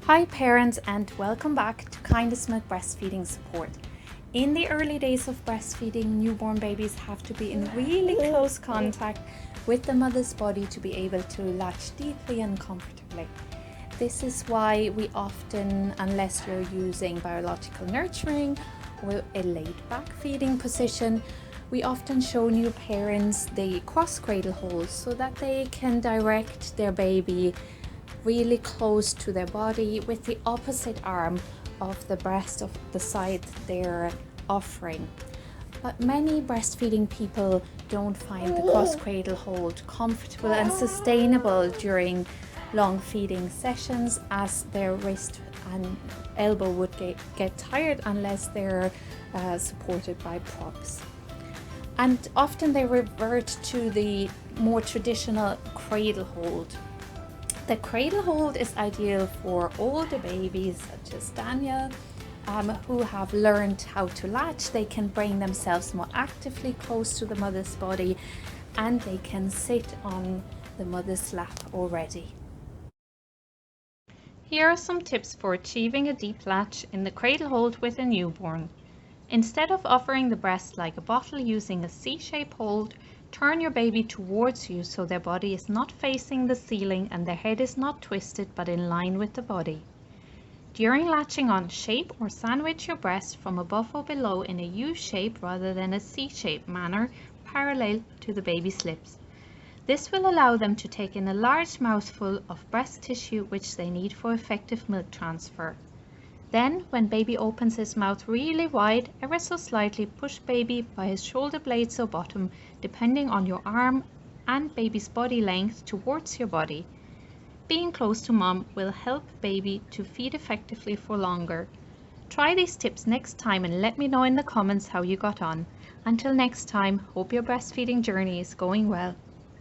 Hi parents, and welcome back to Kindest Milk Breastfeeding Support. In the early days of breastfeeding, newborn babies have to be in really close contact with the mother's body to be able to latch deeply and comfortably. This is why we often, unless you're using biological nurturing or a laid back feeding position, we often show new parents the cross cradle hold so that they can direct their baby really close to their body with the opposite arm of the breast of the side they're offering. But many breastfeeding people don't find the cross cradle hold comfortable and sustainable during long feeding sessions, as their wrist and elbow would get tired unless they're supported by props. And often they revert to the more traditional cradle hold. The cradle hold is ideal for older babies such as Daniel, who have learned how to latch. They can bring themselves more actively close to the mother's body, and they can sit on the mother's lap already. Here are some tips for achieving a deep latch in the cradle hold with a newborn. Instead of offering the breast like a bottle using a C-shape hold, turn your baby towards you so their body is not facing the ceiling and their head is not twisted but in line with the body. During latching on, shape or sandwich your breast from above or below in a U shape rather than a C-shape manner parallel to the baby's lips. This will allow them to take in a large mouthful of breast tissue which they need for effective milk transfer. Then, when baby opens his mouth really wide, ever so slightly push baby by his shoulder blades or bottom, depending on your arm and baby's body length, towards your body. Being close to mom will help baby to feed effectively for longer. Try these tips next time and let me know in the comments how you got on. Until next time, hope your breastfeeding journey is going well.